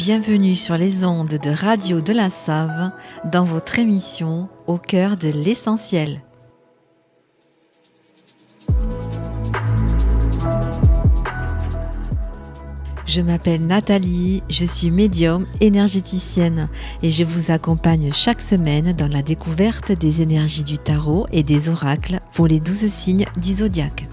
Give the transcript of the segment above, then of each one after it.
Bienvenue sur les ondes de Radio de la Save dans votre émission Au cœur de l'essentiel. Je m'appelle Nathalie, je suis médium énergéticienne et je vous accompagne chaque semaine dans la découverte des énergies du tarot et des oracles pour les 12 signes du zodiaque.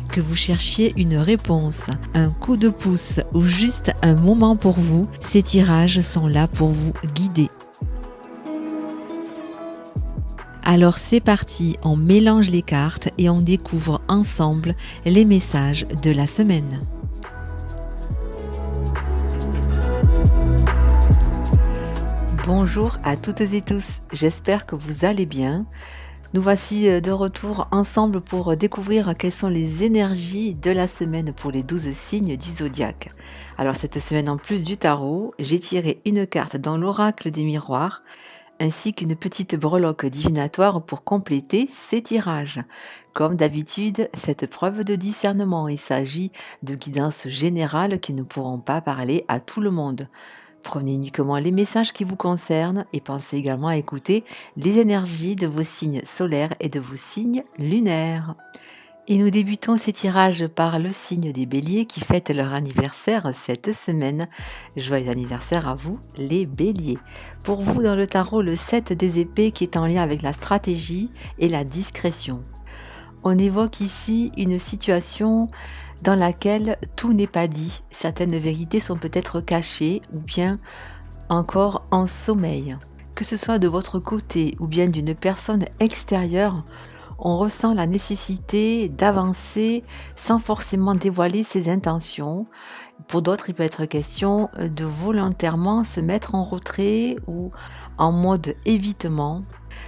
Que vous cherchiez une réponse, un coup de pouce ou juste un moment pour vous, ces tirages sont là pour vous guider. Alors c'est parti, on mélange les cartes et on découvre ensemble les messages de la semaine. Bonjour à toutes et tous, j'espère que vous allez bien. Nous voici de retour ensemble pour découvrir quelles sont les énergies de la semaine pour les 12 signes du zodiaque. Alors cette semaine, en plus du tarot, j'ai tiré une carte dans l'oracle des miroirs, ainsi qu'une petite breloque divinatoire pour compléter ces tirages. Comme d'habitude, faites preuve de discernement, il s'agit de guidances générales qui ne pourront pas parler à tout le monde. Prenez uniquement les messages qui vous concernent et pensez également à écouter les énergies de vos signes solaires et de vos signes lunaires. Et nous débutons ces tirages par le signe des béliers qui fêtent leur anniversaire cette semaine. Joyeux anniversaire à vous les béliers. Pour vous dans le tarot, le 7 des épées qui est en lien avec la stratégie et la discrétion. On évoque ici une situation dans laquelle tout n'est pas dit. Certaines vérités sont peut-être cachées ou bien encore en sommeil. Que ce soit de votre côté ou bien d'une personne extérieure, on ressent la nécessité d'avancer sans forcément dévoiler ses intentions. Pour d'autres, il peut être question de volontairement se mettre en retrait ou en mode évitement,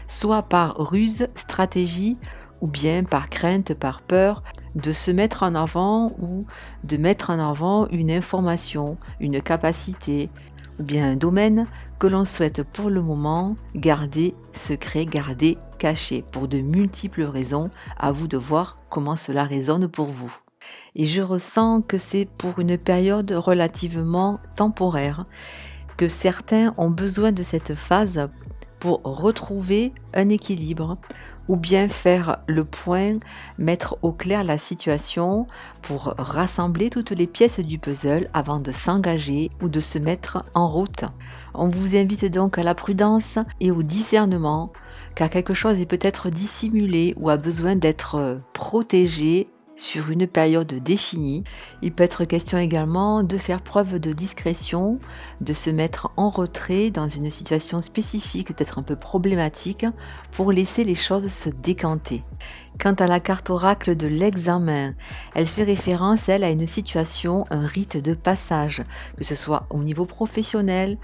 soit par ruse, stratégie, ou bien par crainte, par peur de se mettre en avant ou de mettre en avant une information, une capacité ou bien un domaine que l'on souhaite pour le moment garder secret, garder caché pour de multiples raisons. À vous de voir comment cela résonne pour vous. Et je ressens que c'est pour une période relativement temporaire, que certains ont besoin de cette phase pour retrouver un équilibre ou bien faire le point, mettre au clair la situation pour rassembler toutes les pièces du puzzle avant de s'engager ou de se mettre en route. On vous invite donc à la prudence et au discernement, car quelque chose est peut-être dissimulé ou a besoin d'être protégé sur une période définie. Il peut être question également de faire preuve de discrétion, de se mettre en retrait dans une situation spécifique, peut-être un peu problématique, pour laisser les choses se décanter. Quant à la carte oracle de l'examen, elle fait référence, elle, à une situation, un rite de passage, que ce soit au niveau professionnel,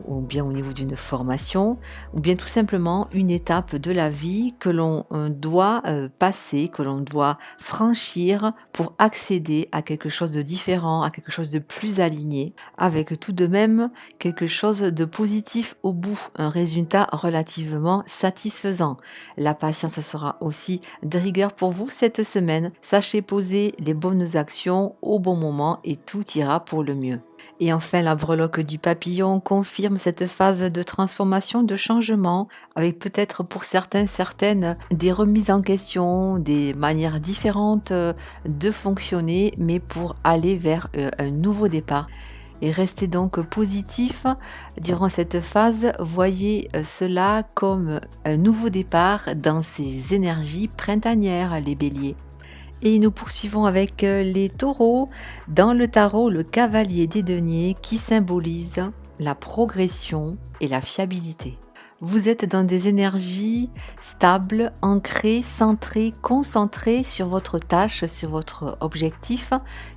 ou bien au niveau d'une formation, ou bien tout simplement une étape de la vie que l'on doit passer, que l'on doit franchir pour accéder à quelque chose de différent, à quelque chose de plus aligné, avec tout de même quelque chose de positif au bout, un résultat relativement satisfaisant. La patience sera aussi de rigueur pour vous cette semaine. Sachez poser les bonnes actions au bon moment et tout ira pour le mieux. Et enfin, la breloque du papillon confirme cette phase de transformation, de changement, avec peut-être pour certaines des remises en question, des manières différentes de fonctionner, mais pour aller vers un nouveau départ. Et restez donc positif durant cette phase, voyez cela comme un nouveau départ dans ces énergies printanières, les béliers. Et nous poursuivons avec les taureaux. Dans le tarot, le cavalier des deniers qui symbolise la progression et la fiabilité. Vous êtes dans des énergies stables, ancrées, centrées, concentrées sur votre tâche, sur votre objectif,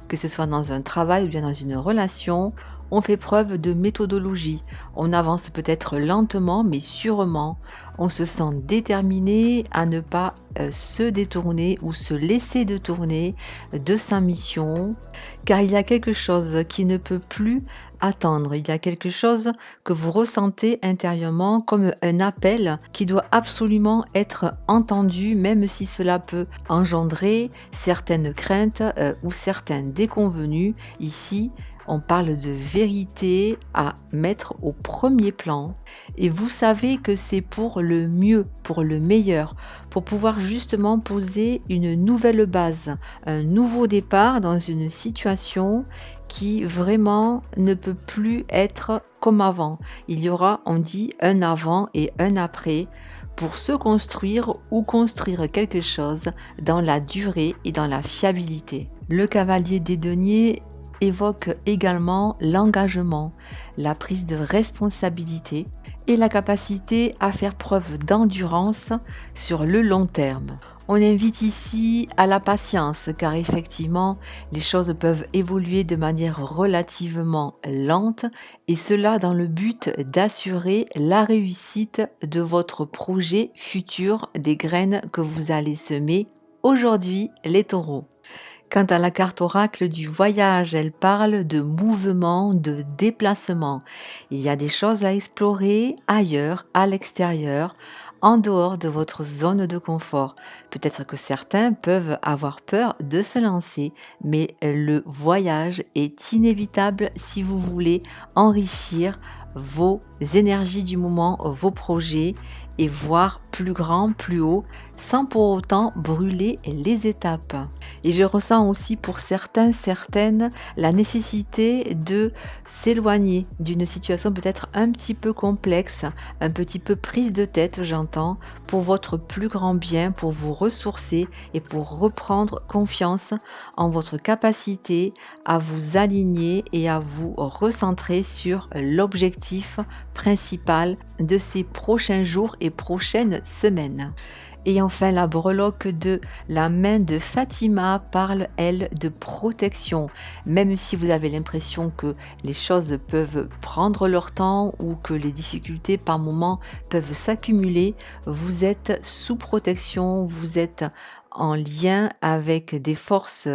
que ce soit dans un travail ou bien dans une relation. On fait preuve de méthodologie, on avance peut-être lentement mais sûrement, on se sent déterminé à ne pas se détourner ou se laisser détourner de sa mission, car il y a quelque chose qui ne peut plus attendre, il y a quelque chose que vous ressentez intérieurement comme un appel qui doit absolument être entendu, même si cela peut engendrer certaines craintes ou certains déconvenus. Ici, on parle de vérité à mettre au premier plan et vous savez que c'est pour le mieux, pour le meilleur, pour pouvoir justement poser une nouvelle base, un nouveau départ dans une situation qui vraiment ne peut plus être comme avant. Il y aura, on dit, un avant et un après pour se construire ou construire quelque chose dans la durée et dans la fiabilité. Le cavalier des deniers évoque également l'engagement, la prise de responsabilité et la capacité à faire preuve d'endurance sur le long terme. On invite ici à la patience car effectivement les choses peuvent évoluer de manière relativement lente et cela dans le but d'assurer la réussite de votre projet futur, des graines que vous allez semer aujourd'hui les taureaux. Quant à la carte oracle du voyage, elle parle de mouvement, de déplacement. Il y a des choses à explorer ailleurs, à l'extérieur, en dehors de votre zone de confort. Peut-être que certains peuvent avoir peur de se lancer, mais le voyage est inévitable si vous voulez enrichir vos énergies du moment, vos projets et voir plus grand, plus haut, sans pour autant brûler les étapes. Et je ressens aussi pour certains, certaines, la nécessité de s'éloigner d'une situation peut-être un petit peu complexe, un petit peu prise de tête, j'entends, pour votre plus grand bien, pour vous ressourcer et pour reprendre confiance en votre capacité à vous aligner et à vous recentrer sur l'objectif principal de ces prochains jours et prochaines semaines. Et enfin, la breloque de la main de Fatima parle, elle, de protection. Même si vous avez l'impression que les choses peuvent prendre leur temps ou que les difficultés par moments peuvent s'accumuler, vous êtes sous protection, vous êtes en lien avec des forces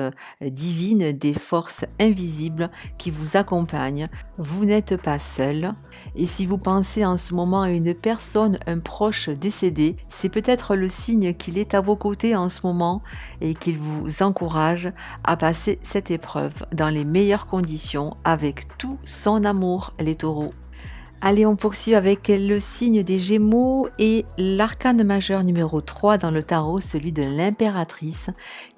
divines, des forces invisibles qui vous accompagnent. Vous n'êtes pas seul. Et si vous pensez en ce moment à une personne, un proche décédé, c'est peut-être le signe qu'il est à vos côtés en ce moment et qu'il vous encourage à passer cette épreuve dans les meilleures conditions avec tout son amour, les taureaux. Allez, on poursuit avec le signe des Gémeaux et l'arcane majeur numéro 3 dans le tarot, celui de l'impératrice,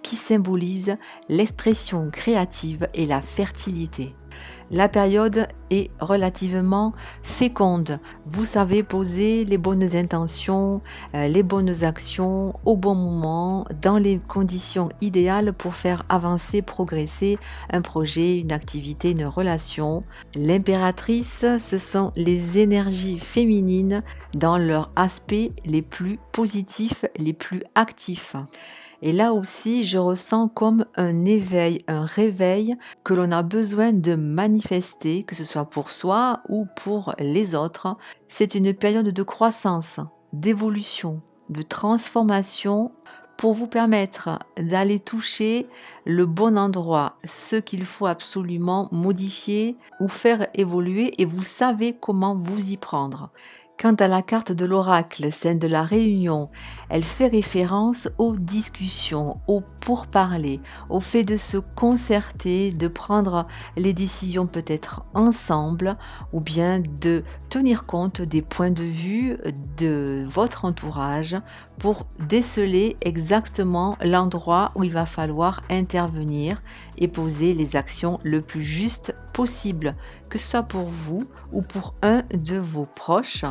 qui symbolise l'expression créative et la fertilité. La période est relativement féconde. Vous savez poser les bonnes intentions, les bonnes actions au bon moment, dans les conditions idéales pour faire avancer, progresser un projet, une activité, une relation. L'impératrice, ce sont les énergies féminines dans leurs aspects les plus positifs, les plus actifs. Et là aussi, je ressens comme un éveil, un réveil que l'on a besoin de manifester, que ce soit pour soi ou pour les autres. C'est une période de croissance, d'évolution, de transformation pour vous permettre d'aller toucher le bon endroit, ce qu'il faut absolument modifier ou faire évoluer et vous savez comment vous y prendre. Quant à la carte de l'oracle, celle de la réunion, elle fait référence aux discussions, aux pourparlers, au fait de se concerter, de prendre les décisions peut-être ensemble ou bien de tenir compte des points de vue de votre entourage pour déceler exactement l'endroit où il va falloir intervenir et poser les actions le plus juste possible, que ce soit pour vous ou pour un de vos proches.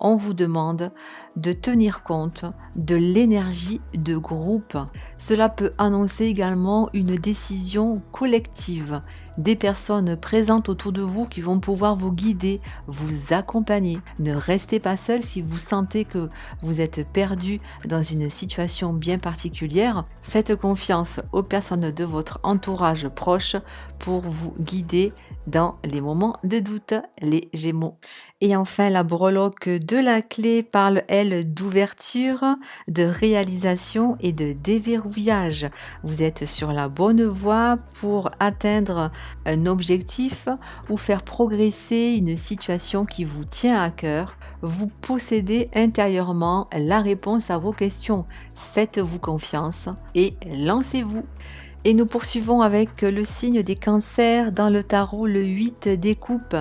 On vous demande de tenir compte de l'énergie de groupe. Cela peut annoncer également une décision collective. des personnes présentes autour de vous qui vont pouvoir vous guider, vous accompagner. Ne restez pas seul si vous sentez que vous êtes perdu dans une situation bien particulière. Faites confiance aux personnes de votre entourage proche pour vous guider dans les moments de doute, les Gémeaux. Et enfin, la breloque de la clé parle, elle, d'ouverture, de réalisation et de déverrouillage. Vous êtes sur la bonne voie pour atteindre un objectif ou faire progresser une situation qui vous tient à cœur. Vous possédez intérieurement la réponse à vos questions. Faites-vous confiance et lancez-vous. Et nous poursuivons avec le signe des cancers dans le tarot, le 8 des coupes,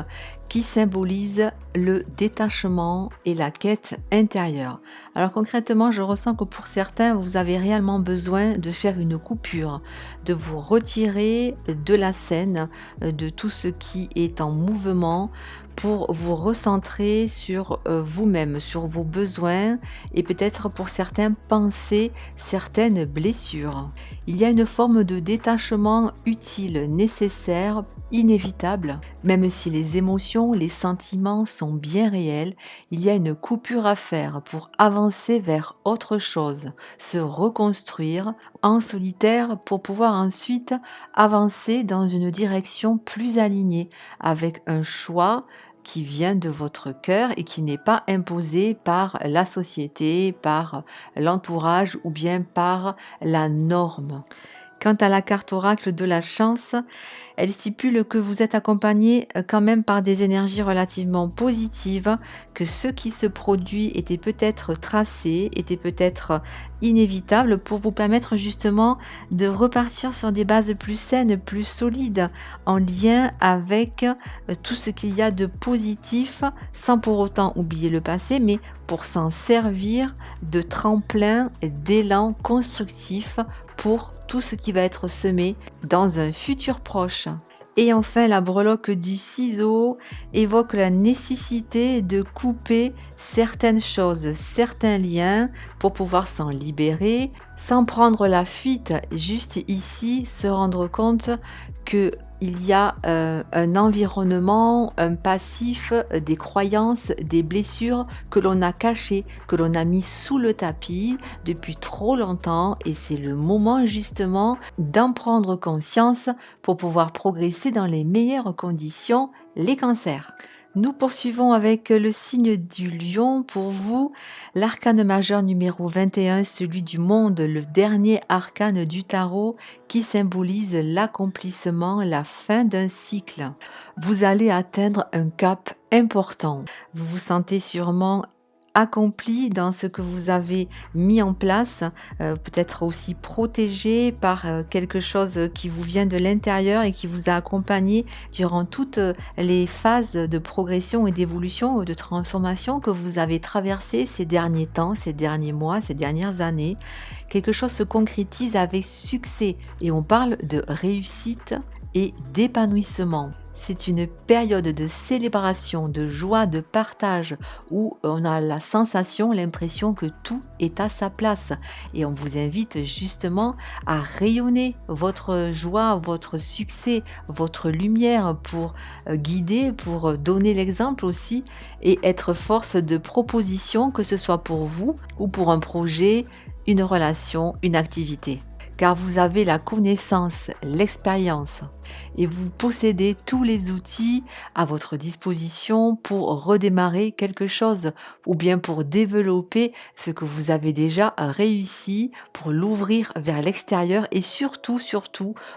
qui symbolise le détachement et la quête intérieure. Alors concrètement, je ressens que pour certains, vous avez réellement besoin de faire une coupure, de vous retirer de la scène, de tout ce qui est en mouvement, pour vous recentrer sur vous-même, sur vos besoins et peut-être pour certains penser certaines blessures. Il y a une forme de détachement utile, nécessaire, inévitable. Même si les émotions, les sentiments sont bien réels, il y a une coupure à faire pour avancer vers autre chose, se reconstruire en solitaire pour pouvoir ensuite avancer dans une direction plus alignée avec un choix qui vient de votre cœur et qui n'est pas imposé par la société, par l'entourage ou bien par la norme. Quant à la carte oracle de la chance, elle stipule que vous êtes accompagné quand même par des énergies relativement positives, que ce qui se produit était peut-être tracé, était peut-être inévitable pour vous permettre justement de repartir sur des bases plus saines, plus solides, en lien avec tout ce qu'il y a de positif, sans pour autant oublier le passé, mais pour s'en servir de tremplin, d'élan constructif pour tout ce qui va être semé dans un futur proche. Et enfin, la breloque du ciseau évoque la nécessité de couper certaines choses, certains liens pour pouvoir s'en libérer, sans prendre la fuite. Juste ici, se rendre compte que il y a un environnement, un passif, des croyances, des blessures que l'on a cachées, que l'on a mis sous le tapis depuis trop longtemps et c'est le moment justement d'en prendre conscience pour pouvoir progresser dans les meilleures conditions, les cancers. Nous poursuivons avec le signe du lion. Pour vous, l'arcane majeur numéro 21, celui du monde, le dernier arcane du tarot qui symbolise l'accomplissement, la fin d'un cycle. Vous allez atteindre un cap important. Vous vous sentez sûrement accompli dans ce que vous avez mis en place, peut-être aussi protégé par quelque chose qui vous vient de l'intérieur et qui vous a accompagné durant toutes les phases de progression et d'évolution, de transformation que vous avez traversées ces derniers temps, ces derniers mois, ces dernières années. Quelque chose se concrétise avec succès et on parle de réussite et d'épanouissement. C'est une période de célébration, de joie, de partage où on a la sensation, l'impression que tout est à sa place. Et on vous invite justement à rayonner votre joie, votre succès, votre lumière pour guider, pour donner l'exemple aussi et être force de proposition, que ce soit pour vous ou pour un projet, une relation, une activité. Car vous avez la connaissance, l'expérience et vous possédez tous les outils à votre disposition pour redémarrer quelque chose ou bien pour développer ce que vous avez déjà réussi, pour l'ouvrir vers l'extérieur et surtout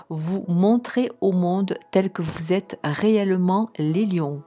vous montrer au monde tel que vous êtes réellement les lions.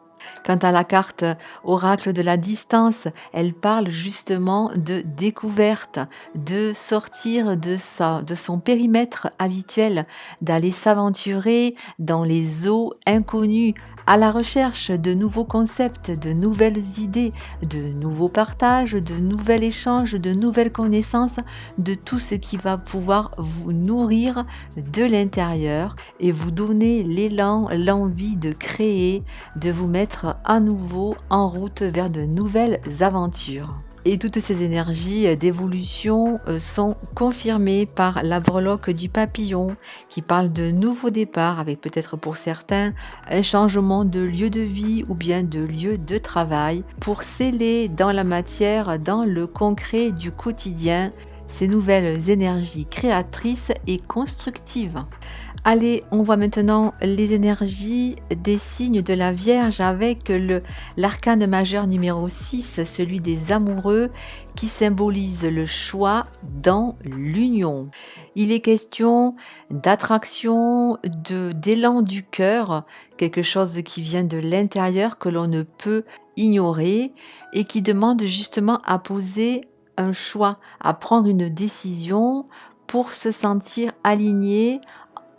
Quant à la carte oracle de la distance, elle parle justement de découverte, de sortir de son périmètre habituel, d'aller s'aventurer dans les eaux inconnues, à la recherche de nouveaux concepts, de nouvelles idées, de nouveaux partages, de nouveaux échanges, de nouvelles connaissances, de tout ce qui va pouvoir vous nourrir de l'intérieur et vous donner l'élan, l'envie de créer, de vous mettre à nouveau en route vers de nouvelles aventures. Et toutes ces énergies d'évolution sont confirmées par la breloque du papillon qui parle de nouveau départ avec peut-être pour certains un changement de lieu de vie ou bien de lieu de travail pour sceller dans la matière, dans le concret du quotidien, ces nouvelles énergies créatrices et constructives. Allez, on voit maintenant les énergies des signes de la Vierge avec l'arcane majeur numéro 6, celui des amoureux, qui symbolise le choix dans l'union. Il est question d'attraction, d'élan du cœur, quelque chose qui vient de l'intérieur que l'on ne peut ignorer et qui demande justement à poser un choix, à prendre une décision pour se sentir aligné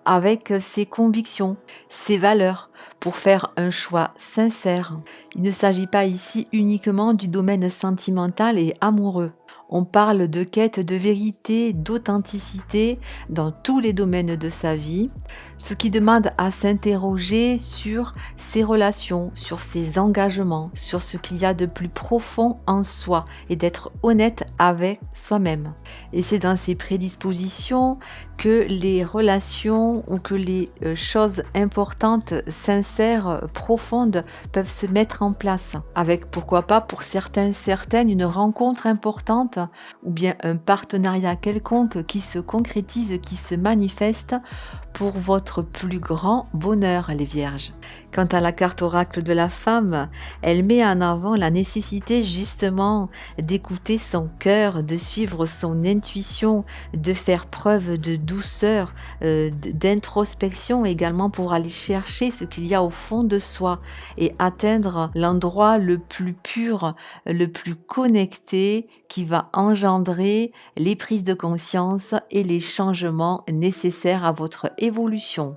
avec ses convictions, ses valeurs, pour faire un choix sincère. Il ne s'agit pas ici uniquement du domaine sentimental et amoureux. On parle de quête de vérité, d'authenticité dans tous les domaines de sa vie, ce qui demande à s'interroger sur ses relations, sur ses engagements, sur ce qu'il y a de plus profond en soi et d'être honnête avec soi-même. Et c'est dans ces prédispositions que les relations ou que les choses importantes, sincères, profondes peuvent se mettre en place. Avec pourquoi pas pour certains, certaines, une rencontre importante ou bien un partenariat quelconque qui se concrétise, qui se manifeste pour votre plus grand bonheur, les Vierges. Quant à la carte oracle de la femme, elle met en avant la nécessité justement d'écouter son cœur, de suivre son intuition, de faire preuve de douceur, d'introspection également pour aller chercher ce qu'il y a au fond de soi et atteindre l'endroit le plus pur, le plus connecté qui va engendrer les prises de conscience et les changements nécessaires à votre évolution.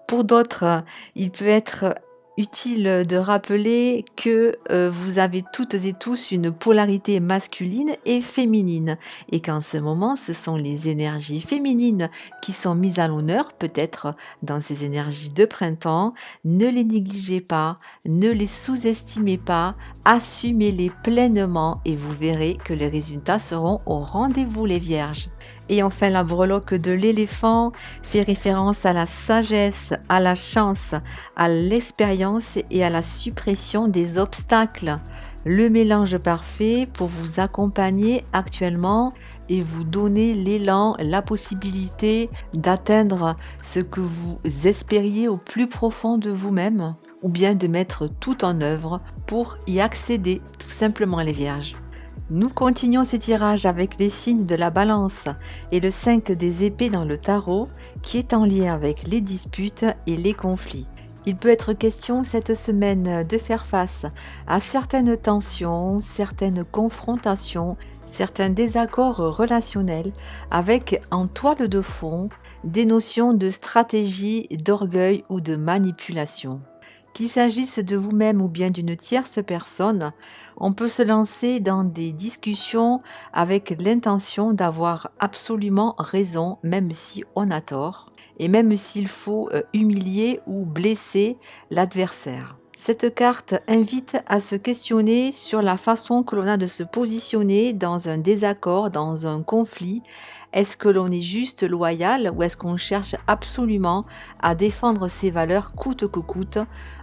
Pour d'autres, il peut être utile de rappeler que vous avez toutes et tous une polarité masculine et féminine et qu'en ce moment ce sont les énergies féminines qui sont mises à l'honneur, peut-être dans ces énergies de printemps. Ne les négligez pas, ne les sous-estimez pas, assumez-les pleinement et vous verrez que les résultats seront au rendez-vous, les Vierges. Et enfin, la breloque de l'éléphant fait référence à la sagesse, à la chance, à l'expérience et à la suppression des obstacles. Le mélange parfait pour vous accompagner actuellement et vous donner l'élan, la possibilité d'atteindre ce que vous espériez au plus profond de vous-même ou bien de mettre tout en œuvre pour y accéder, tout simplement, les Vierges. Nous continuons ces tirages avec les signes de la balance et le 5 des épées dans le tarot qui est en lien avec les disputes et les conflits. Il peut être question cette semaine de faire face à certaines tensions, certaines confrontations, certains désaccords relationnels avec en toile de fond des notions de stratégie, d'orgueil ou de manipulation. Qu'il s'agisse de vous-même ou bien d'une tierce personne, on peut se lancer dans des discussions avec l'intention d'avoir absolument raison, même si on a tort, et même s'il faut humilier ou blesser l'adversaire. Cette carte invite à se questionner sur la façon que l'on a de se positionner dans un désaccord, dans un conflit. Est-ce que l'on est juste loyal ou est-ce qu'on cherche absolument à défendre ses valeurs coûte que coûte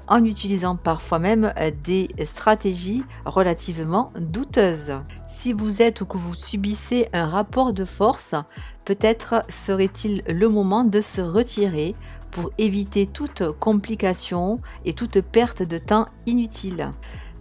en utilisant parfois même des stratégies relativement douteuses? Si vous êtes ou que vous subissez un rapport de force, peut-être serait-il le moment de se retirer pour éviter toute complication et toute perte de temps inutile.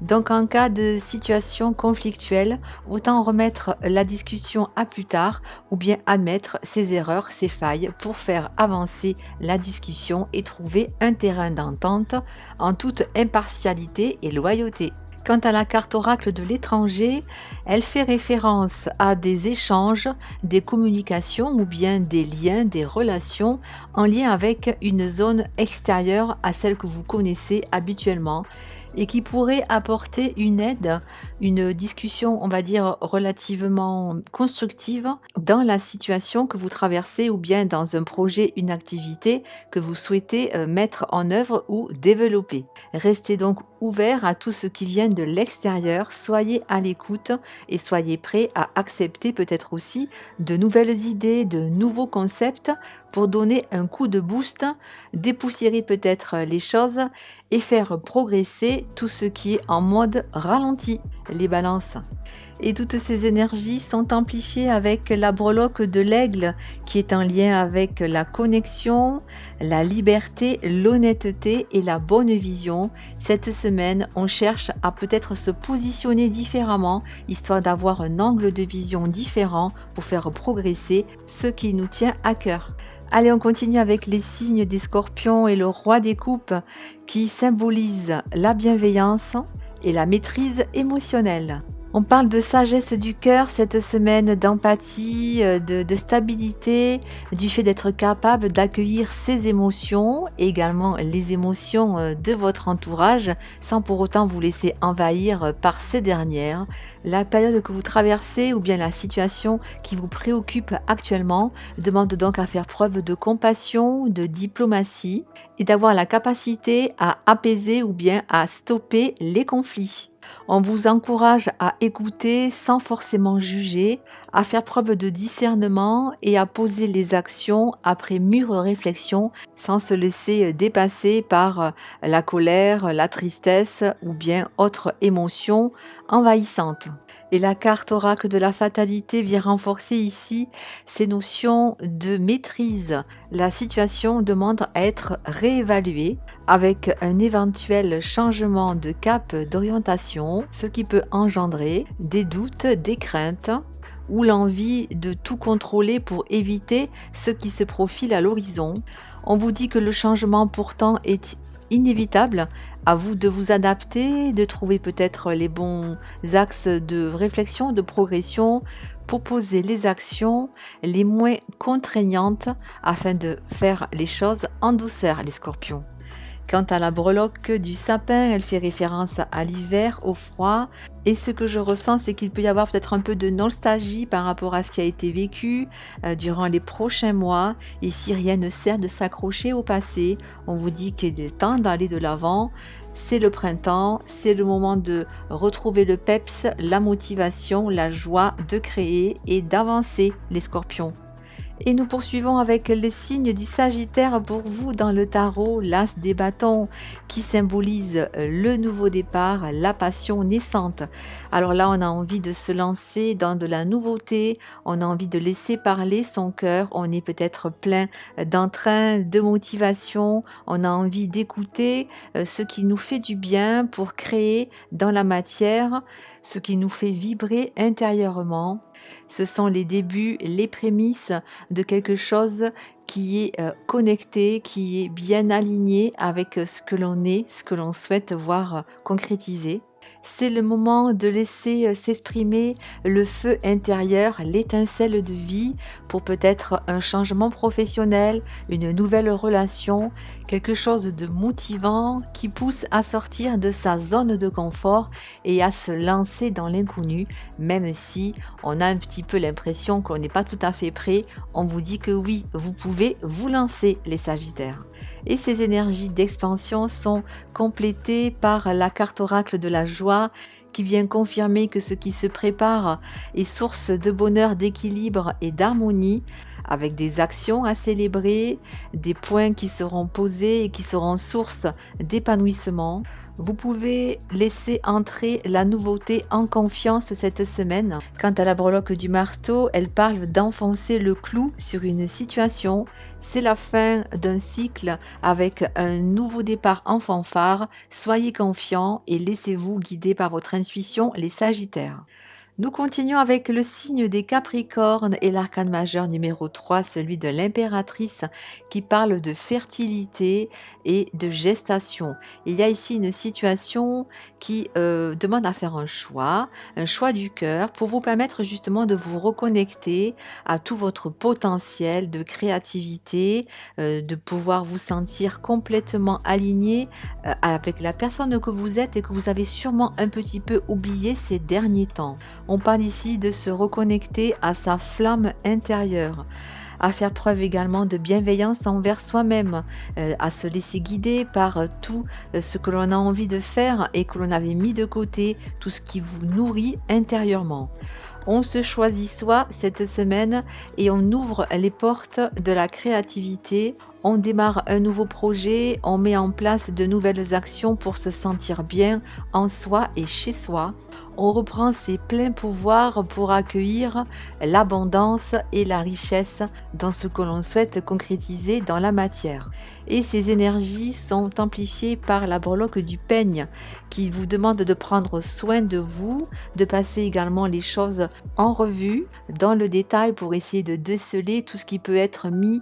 Donc en cas de situation conflictuelle, autant remettre la discussion à plus tard ou bien admettre ses erreurs, ses failles pour faire avancer la discussion et trouver un terrain d'entente en toute impartialité et loyauté. Quant à la carte oracle de l'étranger, elle fait référence à des échanges, des communications ou bien des liens, des relations en lien avec une zone extérieure à celle que vous connaissez habituellement et qui pourrait apporter une aide, une discussion, on va dire, relativement constructive dans la situation que vous traversez ou bien dans un projet, une activité que vous souhaitez mettre en œuvre ou développer. Restez donc ouvert à tout ce qui vient de l'extérieur, soyez à l'écoute et soyez prêt à accepter peut-être aussi de nouvelles idées, de nouveaux concepts pour donner un coup de boost, dépoussiérer peut-être les choses et faire progresser tout ce qui est en mode ralenti, les balances. Et toutes ces énergies sont amplifiées avec la breloque de l'aigle qui est en lien avec la connexion, la liberté, l'honnêteté et la bonne vision. Cette semaine, on cherche à peut-être se positionner différemment, histoire d'avoir un angle de vision différent pour faire progresser ce qui nous tient à cœur. Allez, on continue avec les signes des scorpions et le roi des coupes qui symbolisent la bienveillance et la maîtrise émotionnelle. On parle de sagesse du cœur cette semaine, d'empathie, de stabilité, du fait d'être capable d'accueillir ses émotions, également les émotions de votre entourage, sans pour autant vous laisser envahir par ces dernières. La période que vous traversez ou bien la situation qui vous préoccupe actuellement demande donc à faire preuve de compassion, de diplomatie et d'avoir la capacité à apaiser ou bien à stopper les conflits. On vous encourage à écouter sans forcément juger, à faire preuve de discernement et à poser les actions après mûre réflexion sans se laisser dépasser par la colère, la tristesse ou bien autre émotion envahissante. Et la carte oracle de la fatalité vient renforcer ici ces notions de maîtrise. La situation demande à être réévaluée avec un éventuel changement de cap d'orientation, ce qui peut engendrer des doutes, des craintes ou l'envie de tout contrôler pour éviter ce qui se profile à l'horizon. On vous dit que le changement pourtant est inévitable, à vous de vous adapter, de trouver peut-être les bons axes de réflexion, de progression pour poser les actions les moins contraignantes afin de faire les choses en douceur, les scorpions. Quant à la breloque du sapin, elle fait référence à l'hiver, au froid. Et ce que je ressens, c'est qu'il peut y avoir peut-être un peu de nostalgie par rapport à ce qui a été vécu durant les prochains mois. Et si rien ne sert de s'accrocher au passé, on vous dit qu'il est temps d'aller de l'avant. C'est le printemps, c'est le moment de retrouver le peps, la motivation, la joie de créer et d'avancer, les scorpions. Et nous poursuivons avec les signes du Sagittaire pour vous dans le tarot, l'As des bâtons qui symbolise le nouveau départ, la passion naissante. Alors là, on a envie de se lancer dans de la nouveauté, on a envie de laisser parler son cœur, on est peut-être plein d'entrain, de motivation, on a envie d'écouter ce qui nous fait du bien pour créer dans la matière, ce qui nous fait vibrer intérieurement. Ce sont les débuts, les prémices de quelque chose qui est connecté, qui est bien aligné avec ce que l'on est, ce que l'on souhaite voir concrétiser. C'est le moment de laisser s'exprimer le feu intérieur, l'étincelle de vie pour peut-être un changement professionnel, une nouvelle relation, quelque chose de motivant qui pousse à sortir de sa zone de confort et à se lancer dans l'inconnu, même si on a un petit peu l'impression qu'on n'est pas tout à fait prêt. On vous dit que oui, vous pouvez vous lancer, les Sagittaires. Et ces énergies d'expansion sont complétées par la carte oracle de la joie qui vient confirmer que ce qui se prépare est source de bonheur, d'équilibre et d'harmonie, avec des actions à célébrer, des points qui seront posés et qui seront source d'épanouissement. Vous pouvez laisser entrer la nouveauté en confiance cette semaine. Quant à la breloque du marteau, elle parle d'enfoncer le clou sur une situation. C'est la fin d'un cycle avec un nouveau départ en fanfare. Soyez confiants et laissez-vous guider par votre intuition, les Sagittaires. Nous continuons avec le signe des Capricornes et l'arcane majeur numéro 3, celui de l'impératrice, qui parle de fertilité et de gestation. Il y a ici une situation qui demande à faire un choix du cœur, pour vous permettre justement de vous reconnecter à tout votre potentiel de créativité, de pouvoir vous sentir complètement aligné avec la personne que vous êtes et que vous avez sûrement un petit peu oublié ces derniers temps. On parle ici de se reconnecter à sa flamme intérieure, à faire preuve également de bienveillance envers soi-même, à se laisser guider par tout ce que l'on a envie de faire et que l'on avait mis de côté, tout ce qui vous nourrit intérieurement. On se choisit soi cette semaine et on ouvre les portes de la créativité. On démarre un nouveau projet, on met en place de nouvelles actions pour se sentir bien en soi et chez soi. On reprend ses pleins pouvoirs pour accueillir l'abondance et la richesse dans ce que l'on souhaite concrétiser dans la matière. Et ces énergies sont amplifiées par la breloque du peigne qui vous demande de prendre soin de vous, de passer également les choses en revue dans le détail pour essayer de déceler tout ce qui peut être mis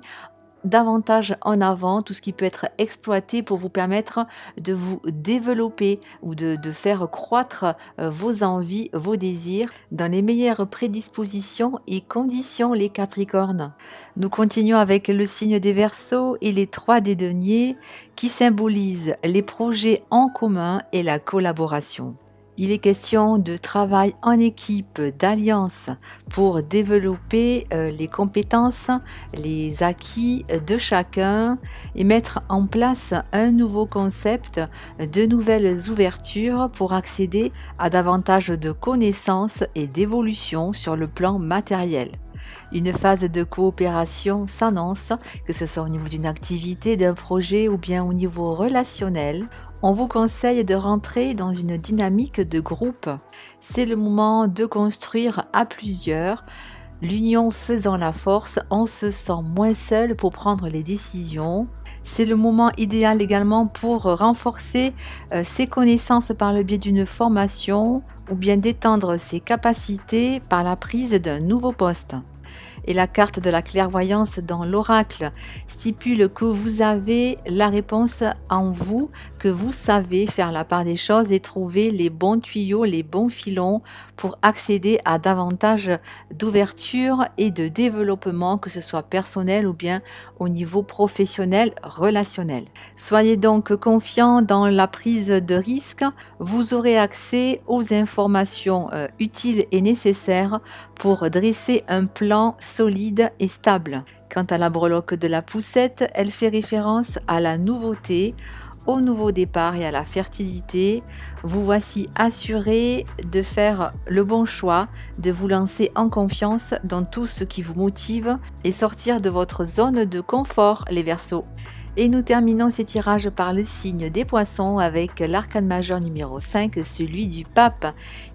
davantage en avant, tout ce qui peut être exploité pour vous permettre de vous développer ou de faire croître vos envies, vos désirs dans les meilleures prédispositions et conditions, les Capricornes. Nous continuons avec le signe des Verseaux et les 3 des deniers qui symbolisent les projets en commun et la collaboration. Il est question de travail en équipe, d'alliance pour développer les compétences, les acquis de chacun et mettre en place un nouveau concept, de nouvelles ouvertures pour accéder à davantage de connaissances et d'évolution sur le plan matériel. Une phase de coopération s'annonce, que ce soit au niveau d'une activité, d'un projet ou bien au niveau relationnel. On vous conseille de rentrer dans une dynamique de groupe. C'est le moment de construire à plusieurs. L'union faisant la force, on se sent moins seul pour prendre les décisions. C'est le moment idéal également pour renforcer ses connaissances par le biais d'une formation ou bien d'étendre ses capacités par la prise d'un nouveau poste. Et la carte de la clairvoyance dans l'oracle stipule que vous avez la réponse en vous, que vous savez faire la part des choses et trouver les bons tuyaux, les bons filons pour accéder à davantage d'ouverture et de développement, que ce soit personnel ou bien au niveau professionnel, relationnel. Soyez donc confiant dans la prise de risque. Vous aurez accès aux informations utiles et nécessaires pour dresser un plan solide et stable. Quant à la breloque de la poussette, elle fait référence à la nouveauté, au nouveau départ et à la fertilité. Vous voici assuré de faire le bon choix, de vous lancer en confiance dans tout ce qui vous motive et sortir de votre zone de confort, les Verseaux. Et nous terminons ces tirages par le signe des Poissons avec l'arcane majeur numéro 5, celui du pape,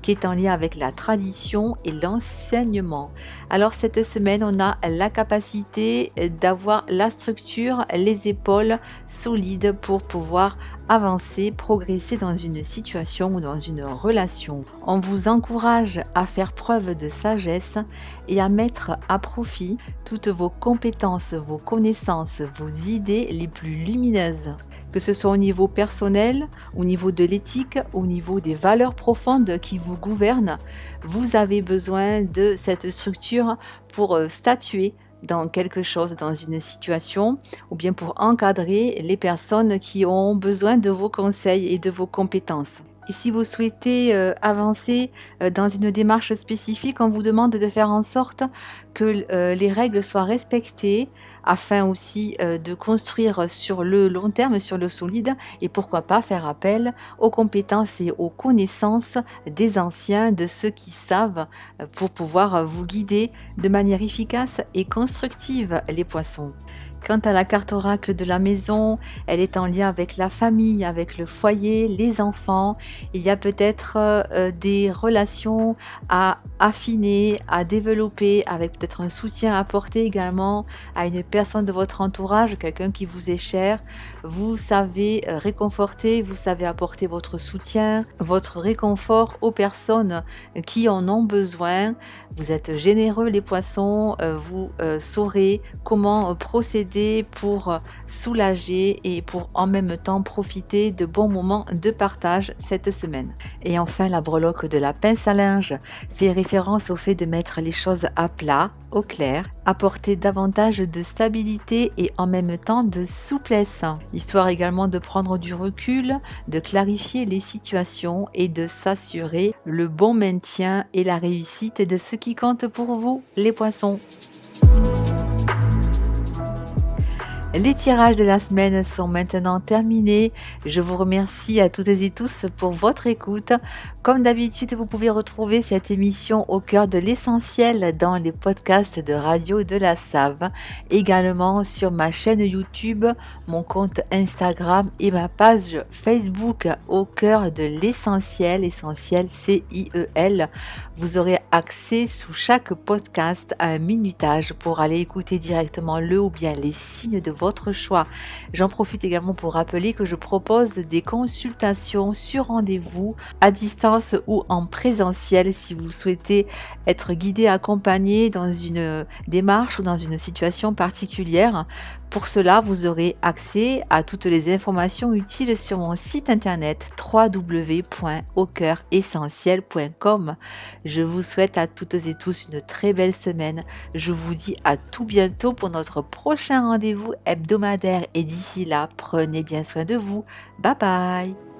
qui est en lien avec la tradition et l'enseignement. Alors cette semaine, on a la capacité d'avoir la structure, les épaules solides pour pouvoir avancer, progresser dans une situation ou dans une relation. On vous encourage à faire preuve de sagesse et à mettre à profit toutes vos compétences, vos connaissances, vos idées les plus lumineuses, que ce soit au niveau personnel, au niveau de l'éthique, au niveau des valeurs profondes qui vous gouvernent. Vous avez besoin de cette structure pour statuer dans quelque chose, dans une situation, ou bien pour encadrer les personnes qui ont besoin de vos conseils et de vos compétences. Et si vous souhaitez avancer dans une démarche spécifique, on vous demande de faire en sorte que les règles soient respectées afin aussi de construire sur le long terme, sur le solide, et pourquoi pas faire appel aux compétences et aux connaissances des anciens, de ceux qui savent, pour pouvoir vous guider de manière efficace et constructive, les Poissons. Quant à la carte oracle de la maison, elle est en lien avec la famille, avec le foyer, les enfants. Il y a peut-être des relations à affiner, à développer, avec peut-être un soutien à apporter également à une personne de votre entourage, quelqu'un qui vous est cher. Vous savez réconforter, vous savez apporter votre soutien, votre réconfort aux personnes qui en ont besoin. Vous êtes généreux les poissons, vous saurez comment procéder pour soulager et pour en même temps profiter de bons moments de partage cette semaine. Et enfin, la breloque de la pince à linge fait référence au fait de mettre les choses à plat, au clair, apporter davantage de stabilité et en même temps de souplesse, histoire également de prendre du recul, de clarifier les situations et de s'assurer le bon maintien et la réussite de ce qui compte pour vous, les poissons. Les tirages de la semaine sont maintenant terminés. Je vous remercie à toutes et tous pour votre écoute. Comme d'habitude, vous pouvez retrouver cette émission au cœur de l'essentiel dans les podcasts de Radio de la Save, également sur ma chaîne YouTube, mon compte Instagram et ma page Facebook au cœur de l'essentiel, essentiel CIEL. Vous aurez accès sous chaque podcast à un minutage pour aller écouter directement le ou bien les signes de votre choix. J'en profite également pour rappeler que je propose des consultations sur rendez-vous à distance ou en présentiel si vous souhaitez être guidé, accompagné dans une démarche ou dans une situation particulière. Pour cela, vous aurez accès à toutes les informations utiles sur mon site internet www.aucoeuressentiel.com. Je vous souhaite à toutes et tous une très belle semaine. Je vous dis à tout bientôt pour notre prochain rendez-vous hebdomadaire et d'ici là, prenez bien soin de vous. Bye bye!